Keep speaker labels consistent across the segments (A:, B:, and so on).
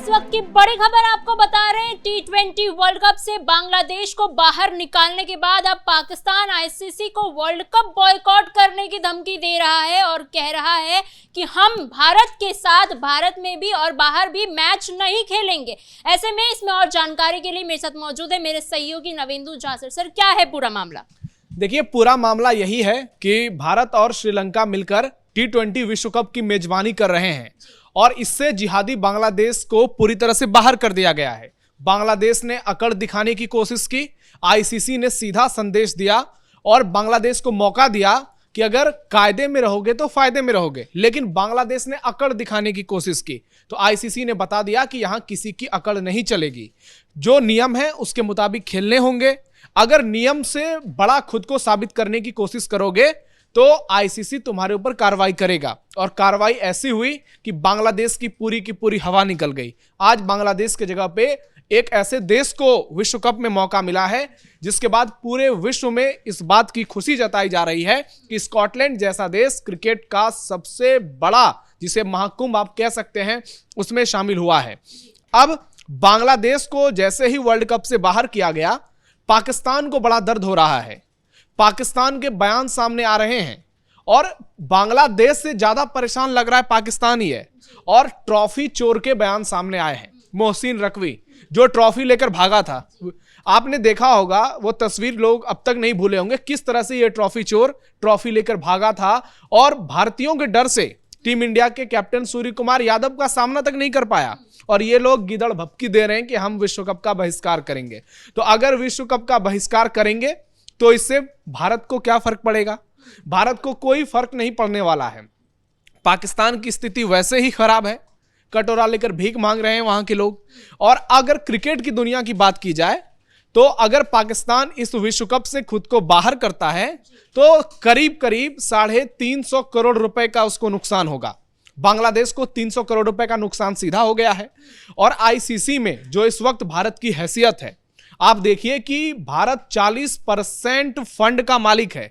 A: इस वक्त की बड़ी खबर आपको बता रहे हैं। T20 वर्ल्ड कप से बांग्लादेश को बाहर निकालने के बाद अब पाकिस्तान आईसीसी को वर्ल्ड कप बॉयकॉट करने की धमकी दे रहा है और कह रहा है कि हम भारत के साथ भारत में भी और बाहर भी मैच नहीं खेलेंगे। ऐसे में इसमें और जानकारी के लिए मेरे साथ मौजूद है मेरे सहयोगी नवेंदु झासर। सर, क्या है पूरा मामला?
B: देखिए, पूरा मामला यही है कि भारत और श्रीलंका मिलकर T20 विश्व कप की मेजबानी कर रहे हैं और इससे जिहादी बांग्लादेश को पूरी तरह से बाहर कर दिया गया है। बांग्लादेश ने अकड़ दिखाने की कोशिश की, आईसीसी ने सीधा संदेश दिया और बांग्लादेश को मौका दिया कि अगर कायदे में रहोगे तो फायदे में रहोगे, लेकिन बांग्लादेश ने अकड़ दिखाने की कोशिश की तो आईसीसी ने बता दिया कि यहां किसी की अकड़ नहीं चलेगी। जो नियम है उसके मुताबिक खेलने होंगे। अगर नियम से बड़ा खुद को साबित करने की कोशिश करोगे तो आईसीसी तुम्हारे ऊपर कार्रवाई करेगा। और कार्रवाई ऐसी हुई कि बांग्लादेश की पूरी हवा निकल गई। आज बांग्लादेश की जगह पे एक ऐसे देश को विश्व कप में मौका मिला है जिसके बाद पूरे विश्व में इस बात की खुशी जताई जा रही है कि स्कॉटलैंड जैसा देश क्रिकेट का सबसे बड़ा, जिसे महाकुंभ आप कह सकते हैं, उसमें शामिल हुआ है। अब बांग्लादेश को जैसे ही वर्ल्ड कप से बाहर किया गया, पाकिस्तान को बड़ा दर्द हो रहा है। पाकिस्तान के बयान सामने आ रहे हैं और बांग्लादेश से ज्यादा परेशान लग रहा है पाकिस्तान ही है। और ट्रॉफी चोर के बयान सामने आए हैं। मोहसिन रकवी जो ट्रॉफी लेकर भागा था, आपने देखा होगा वो तस्वीर, लोग अब तक नहीं भूले होंगे किस तरह से ये ट्रॉफी चोर ट्रॉफी लेकर भागा था और भारतीयों के डर से टीम इंडिया के कैप्टन सूर्य कुमार यादव का सामना तक नहीं कर पाया। और ये लोग गिदड़ भपकी दे रहे हैं कि हम विश्व कप का बहिष्कार करेंगे। तो अगर विश्व कप का बहिष्कार करेंगे तो इससे भारत को क्या फर्क पड़ेगा? भारत को कोई फर्क नहीं पड़ने वाला है। पाकिस्तान की स्थिति वैसे ही खराब है, कटोरा लेकर भीख मांग रहे हैं वहां के लोग। और अगर क्रिकेट की दुनिया की बात की जाए तो अगर पाकिस्तान इस विश्व कप से खुद को बाहर करता है तो करीब 350 करोड़ रुपए का उसको नुकसान होगा। बांग्लादेश को 300 करोड़ रुपए का नुकसान सीधा हो गया है। और आईसीसी में जो इस वक्त भारत की हैसियत है, आप देखिए कि भारत 40% फंड का मालिक है।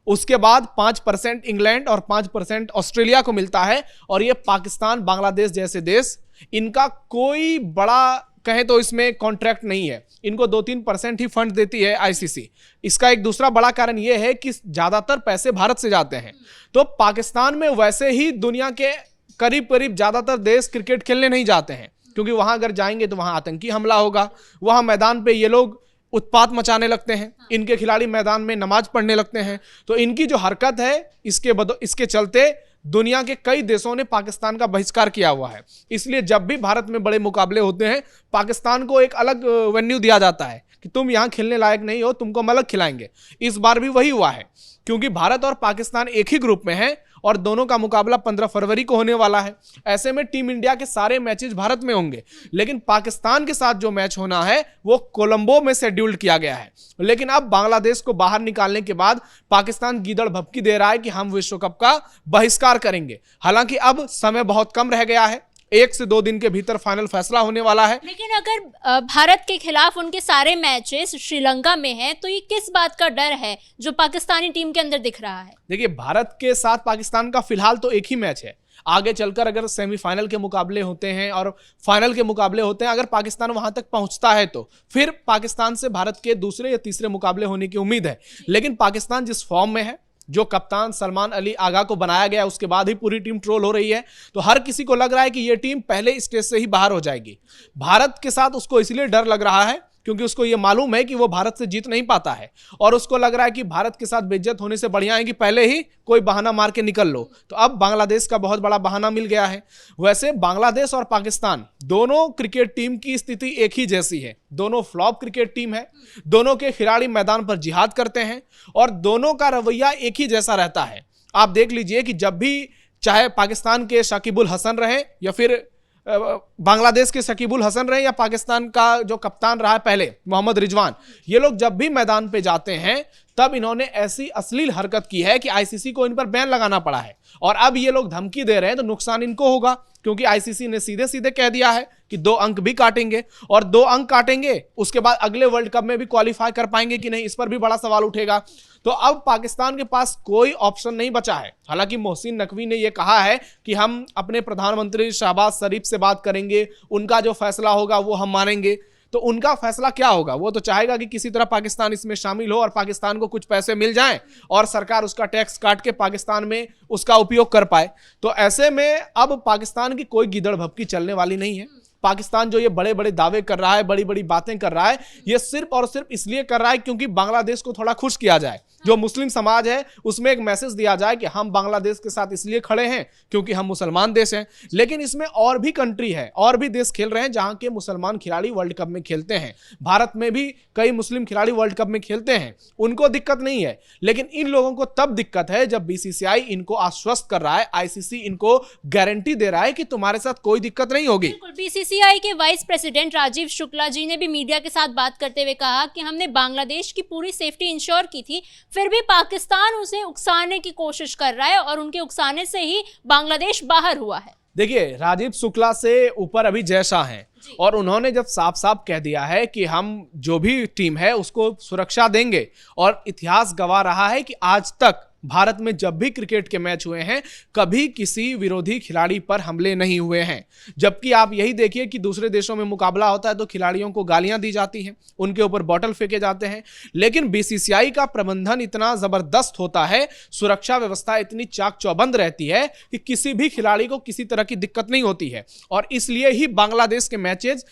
B: उसके बाद 5% इंग्लैंड और 5% ऑस्ट्रेलिया को मिलता है। और ये पाकिस्तान, बांग्लादेश जैसे देश, इनका कोई बड़ा कहें तो इसमें कॉन्ट्रैक्ट नहीं है। इनको 2-3% ही फंड देती है आईसीसी। इसका एक दूसरा बड़ा कारण यह है कि ज्यादातर पैसे भारत से जाते हैं। तो पाकिस्तान में वैसे ही दुनिया के करीब ज्यादातर देश क्रिकेट खेलने नहीं जाते हैं, क्योंकि वहां अगर जाएंगे तो वहां आतंकी हमला होगा। वहां मैदान पे ये लोग उत्पात मचाने लगते हैं, इनके खिलाड़ी मैदान में नमाज पढ़ने लगते हैं। तो इनकी जो हरकत है इसके चलते दुनिया के कई देशों ने पाकिस्तान का बहिष्कार किया हुआ है। इसलिए जब भी भारत में बड़े मुकाबले होते हैं, पाकिस्तान को एक अलग वेन्यू दिया जाता है कि तुम यहां खेलने लायक नहीं हो, तुमको हम अलग खिलाएंगे। इस बार भी वही हुआ है, क्योंकि भारत और पाकिस्तान एक ही ग्रुप में है और दोनों का मुकाबला 15 फरवरी को होने वाला है। ऐसे में टीम इंडिया के सारे मैचेस भारत में होंगे, लेकिन पाकिस्तान के साथ जो मैच होना है वो कोलंबो में शेड्यूल्ड किया गया है। लेकिन अब बांग्लादेश को बाहर निकालने के बाद पाकिस्तान गिदड़ भपकी दे रहा है कि हम विश्व कप का बहिष्कार करेंगे। हालांकि अब समय बहुत कम रह गया है, 1 से 2 दिन के भीतर फाइनल फैसला होने वाला है।
A: लेकिन अगर भारत के खिलाफ उनके सारे मैचेस श्रीलंका में हैं, तो ये किस बात का डर है जो पाकिस्तानी टीम के अंदर दिख रहा है?
B: देखिए, भारत के साथ पाकिस्तान का फिलहाल तो एक ही मैच है। आगे चलकर अगर सेमीफाइनल के मुकाबले होते हैं और फाइनल के मुकाबले होते हैं, अगर पाकिस्तान वहां तक पहुंचता है तो फिर पाकिस्तान से भारत के दूसरे या तीसरे मुकाबले होने की उम्मीद है। लेकिन पाकिस्तान जिस फॉर्म में है, जो कप्तान सलमान अली आगा को बनाया गया, उसके बाद ही पूरी टीम ट्रोल हो रही है। तो हर किसी को लग रहा है कि यह टीम पहले स्टेज से ही बाहर हो जाएगी। भारत के साथ उसको इसलिए डर लग रहा है क्योंकि उसको यह मालूम है कि वो भारत से जीत नहीं पाता है और उसको लग रहा है कि भारत के साथ बेइज्जत होने से बढ़िया है कि पहले ही कोई बहाना मार के निकल लो। तो अब बांग्लादेश का बहुत बड़ा बहाना मिल गया है। वैसे बांग्लादेश और पाकिस्तान दोनों क्रिकेट टीम की स्थिति एक ही जैसी है। दोनों फ्लॉप क्रिकेट टीम है, दोनों के खिलाड़ी मैदान पर जिहाद करते हैं और दोनों का रवैया एक ही जैसा रहता है। आप देख लीजिए कि जब भी, चाहे पाकिस्तान के शकीबुल हसन रहे या फिर बांग्लादेश के शकीबुल हसन रहे या पाकिस्तान का जो कप्तान रहा है पहले मोहम्मद रिजवान, ये लोग जब भी मैदान पे जाते हैं तब इन्होंने ऐसी अश्लील हरकत की है कि आईसीसी को इन पर बैन लगाना पड़ा है। और अब ये लोग धमकी दे रहे हैं तो नुकसान इनको होगा, क्योंकि आईसीसी ने सीधे सीधे कह दिया है कि 2 अंक भी काटेंगे, और 2 अंक काटेंगे उसके बाद अगले वर्ल्ड कप में भी क्वालिफाई कर पाएंगे कि नहीं, इस पर भी बड़ा सवाल उठेगा। तो अब पाकिस्तान के पास कोई ऑप्शन नहीं बचा है। हालांकि मोहसिन नकवी ने यह कहा है कि हम अपने प्रधानमंत्री शहबाज शरीफ से बात करेंगे, उनका जो फैसला होगा वो हम मानेंगे। तो उनका फैसला क्या होगा? वो तो चाहेगा कि किसी तरह पाकिस्तान इसमें शामिल हो और पाकिस्तान को कुछ पैसे मिल जाएं और सरकार उसका टैक्स काट के पाकिस्तान में उसका उपयोग कर पाए। तो ऐसे में अब पाकिस्तान की कोई गिदड़ भभकी चलने वाली नहीं है। पाकिस्तान जो ये बड़े बड़े दावे कर रहा है, बड़ी बड़ी बातें कर रहा है, ये सिर्फ और सिर्फ इसलिए कर रहा है क्योंकि बांग्लादेश को थोड़ा खुश किया जाए। जो मुस्लिम समाज है उसमें एक मैसेज दिया जाए कि हम बांग्लादेश के साथ इसलिए खड़े हैं क्योंकि हम मुसलमान देश हैं। लेकिन इसमें और भी कंट्री है, और भी देश खेल रहे हैं जहां के मुसलमान खिलाड़ी वर्ल्ड कप में खेलते हैं। भारत में भी कई मुस्लिम खिलाड़ी वर्ल्ड कप में खेलते हैं, उनको दिक्कत नहीं है। लेकिन इन लोगों को तब दिक्कत है जब बीसीसीआई इनको आश्वस्त कर रहा है, आईसीसी इनको गारंटी दे रहा है कि तुम्हारे साथ कोई दिक्कत नहीं होगी।
A: बीसीसीआई के वाइस प्रेसिडेंट राजीव शुक्ला जी ने भी मीडिया के साथ बात करते हुए कहा कि हमने बांग्लादेश की पूरी सेफ्टी इंश्योर की थी, फिर भी पाकिस्तान उसे उकसाने की कोशिश कर रहा है और उनके उकसाने से ही बांग्लादेश बाहर हुआ है।
B: देखिए, राजीव शुक्ला से ऊपर अभी जय शाह हैं और उन्होंने जब साफ साफ कह दिया है कि हम जो भी टीम है उसको सुरक्षा देंगे, और इतिहास गवाह रहा है कि आज तक भारत में जब भी क्रिकेट के मैच हुए हैं कभी किसी विरोधी खिलाड़ी पर हमले नहीं हुए हैं। जबकि आप यही देखिए कि दूसरे देशों में मुकाबला होता है तो खिलाड़ियों को गालियां दी जाती हैं, उनके ऊपर बॉटल फेंके जाते हैं। लेकिन बीसीसीआई का प्रबंधन इतना जबरदस्त होता है, सुरक्षा व्यवस्था इतनी चाक चौबंद रहती है कि किसी भी खिलाड़ी को किसी तरह की दिक्कत नहीं होती है। और इसलिए ही बांग्लादेश के मैचेज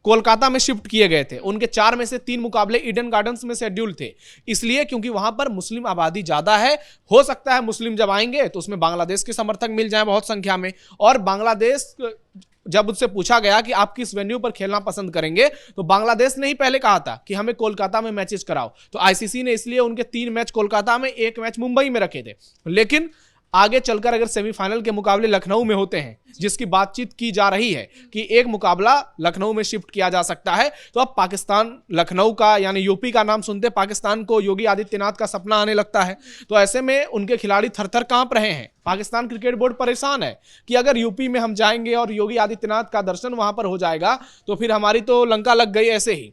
B: कोलकाता में शिफ्ट किए गए थे। उनके 4 में से 3 मुकाबले ईडन गार्डन्स में शेड्यूल थे, इसलिए क्योंकि वहां पर मुस्लिम आबादी ज्यादा है। हो सकता है मुस्लिम जब आएंगे तो उसमें बांग्लादेश के समर्थक मिल जाए बहुत संख्या में। और बांग्लादेश जब उससे पूछा गया कि आप किस वेन्यू पर खेलना पसंद करेंगे तो बांग्लादेश ने ही पहले कहा था कि हमें कोलकाता में मैचेस कराओ। तो आईसीसी ने इसलिए उनके 3 मैच कोलकाता में, 1 मैच मुंबई में रखे थे। लेकिन आगे चलकर अगर सेमीफाइनल के मुकाबले लखनऊ में होते हैं, जिसकी बातचीत की जा रही है कि एक मुकाबला लखनऊ में शिफ्ट किया जा सकता है, तो अब पाकिस्तान लखनऊ का यानी यूपी का नाम सुनते पाकिस्तान को योगी आदित्यनाथ का सपना आने लगता है। तो ऐसे में उनके खिलाड़ी थरथर कांप रहे हैं। पाकिस्तान क्रिकेट बोर्ड परेशान है कि अगर यूपी में हम जाएंगे और योगी आदित्यनाथ का दर्शन वहां पर हो जाएगा तो फिर हमारी तो लंका लग गई ऐसे ही।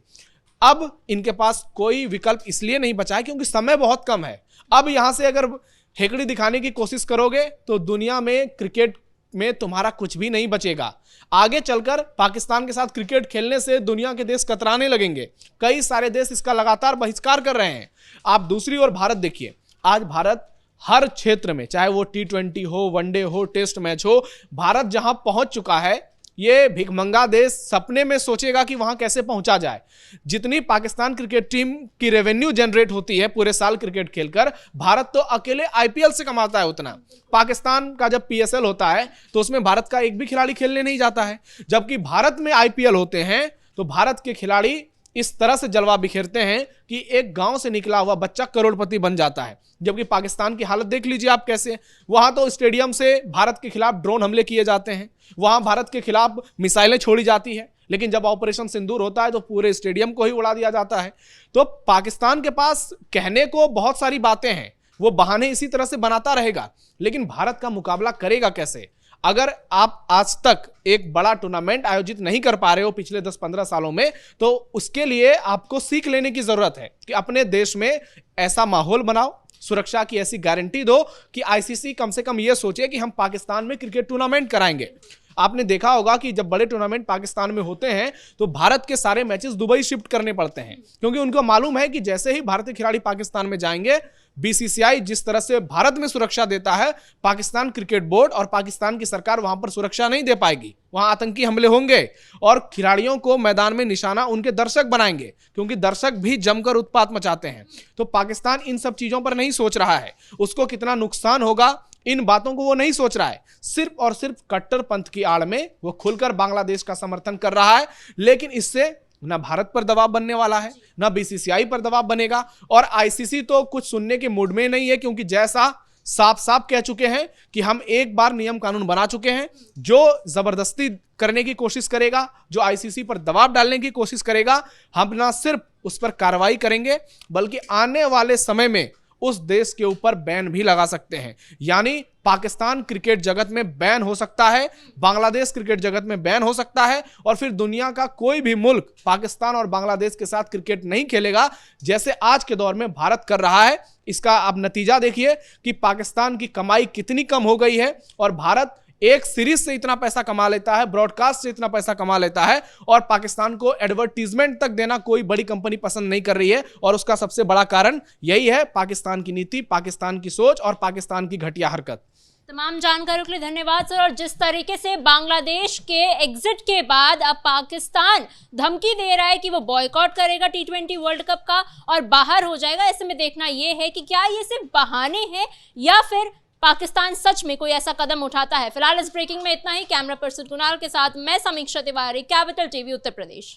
B: अब इनके पास कोई विकल्प इसलिए नहीं बचा है क्योंकि समय बहुत कम है। अब यहां से अगर हेकड़ी दिखाने की कोशिश करोगे तो दुनिया में क्रिकेट में तुम्हारा कुछ भी नहीं बचेगा। आगे चलकर पाकिस्तान के साथ क्रिकेट खेलने से दुनिया के देश कतराने लगेंगे। कई सारे देश इसका लगातार बहिष्कार कर रहे हैं। आप दूसरी ओर भारत देखिए, आज भारत हर क्षेत्र में, चाहे वो T20 हो, वनडे हो, टेस्ट मैच हो, भारत जहां पहुंच चुका है, ये भिखमंगा देश सपने में सोचेगा कि वहां कैसे पहुंचा जाए। जितनी पाकिस्तान क्रिकेट टीम की रेवेन्यू जनरेट होती है पूरे साल क्रिकेट खेलकर, भारत तो अकेले आईपीएल से कमाता है उतना। पाकिस्तान का जब पीएसएल होता है तो उसमें भारत का एक भी खिलाड़ी खेलने नहीं जाता है, जबकि भारत में आईपीएल होते हैं तो भारत के खिलाड़ी इस तरह से जलवा बिखेरते हैं कि एक गांव से निकला हुआ बच्चा करोड़पति बन जाता है। जबकि पाकिस्तान की हालत देख लीजिए आप कैसे, वहां तो स्टेडियम से भारत के खिलाफ ड्रोन हमले किए जाते हैं, वहां भारत के खिलाफ मिसाइलें छोड़ी जाती है, लेकिन जब ऑपरेशन सिंदूर होता है तो पूरे स्टेडियम को ही उड़ा दिया जाता है। तो पाकिस्तान के पास कहने को बहुत सारी बातें हैं, वो बहाने इसी तरह से बनाता रहेगा, लेकिन भारत का मुकाबला करेगा कैसे? अगर आप आज तक एक बड़ा टूर्नामेंट आयोजित नहीं कर पा रहे हो पिछले 10-15 सालों में, तो उसके लिए आपको सीख लेने की जरूरत है कि अपने देश में ऐसा माहौल बनाओ, सुरक्षा की ऐसी गारंटी दो कि आईसीसी कम से कम यह सोचे कि हम पाकिस्तान में क्रिकेट टूर्नामेंट कराएंगे। आपने देखा होगा कि जब बड़े टूर्नामेंट पाकिस्तान में होते हैं तो भारत के सारे मैचेस दुबई शिफ्ट करने पड़ते हैं, क्योंकि उनको मालूम है कि जैसे ही भारतीय खिलाड़ी पाकिस्तान में जाएंगे, बीसीसीआई जिस तरह से भारत में सुरक्षा देता है, पाकिस्तान क्रिकेट बोर्ड और पाकिस्तान की सरकार वहां पर सुरक्षा नहीं दे पाएगी। वहां आतंकी हमले होंगे और खिलाड़ियों को मैदान में निशाना उनके दर्शक बनाएंगे, क्योंकि दर्शक भी जमकर उत्पात मचाते हैं। तो पाकिस्तान इन सब चीजों पर नहीं सोच रहा है, उसको कितना नुकसान होगा इन बातों को वो नहीं सोच रहा है। सिर्फ और सिर्फ कट्टरपंथ की आड़ में वो खुलकर बांग्लादेश का समर्थन कर रहा है, लेकिन इससे ना भारत पर दबाव बनने वाला है, ना बीसीसीआई पर दबाव बनेगा, और आईसीसी तो कुछ सुनने के मूड में नहीं है, क्योंकि जैसा साफ साफ कह चुके हैं कि हम एक बार नियम कानून बना चुके हैं। जो जबरदस्ती करने की कोशिश करेगा, जो आईसीसी पर दबाव डालने की कोशिश करेगा, हम ना सिर्फ उस पर कार्रवाई करेंगे बल्कि आने वाले समय में उस देश के ऊपर बैन भी लगा सकते हैं। यानी पाकिस्तान क्रिकेट जगत में बैन हो सकता है, बांग्लादेश क्रिकेट जगत में बैन हो सकता है, और फिर दुनिया का कोई भी मुल्क पाकिस्तान और बांग्लादेश के साथ क्रिकेट नहीं खेलेगा, जैसे आज के दौर में भारत कर रहा है। इसका आप नतीजा देखिए कि पाकिस्तान की कमाई कितनी कम हो गई है और भारत एक सीरीज से इतना पैसा कमा लेता है, ब्रॉडकास्ट से इतना पैसा कमा लेता है, और पाकिस्तान को एडवर्टीजमेंट तक देना कोई बड़ी कंपनी पसंद नहीं कर रही है। और उसका सबसे बड़ा कारण यही है पाकिस्तान की नीति, पाकिस्तान की सोच और पाकिस्तान की घटिया हरकत।
A: तमाम जानकारियों के लिए धन्यवाद सर। और जिस तरीके से बांग्लादेश के एग्जिट के बाद अब पाकिस्तान धमकी दे रहा है कि वो बॉयकॉट करेगा T20 वर्ल्ड कप का और बाहर हो जाएगा, ऐसे में देखना ये है कि क्या ये सिर्फ बहाने हैं या फिर पाकिस्तान सच में कोई ऐसा कदम उठाता है। फिलहाल इस ब्रेकिंग में इतना ही। कैमरा पर्सन कुणाल के साथ मैं समीक्षा तिवारी, कैपिटल टीवी उत्तर प्रदेश।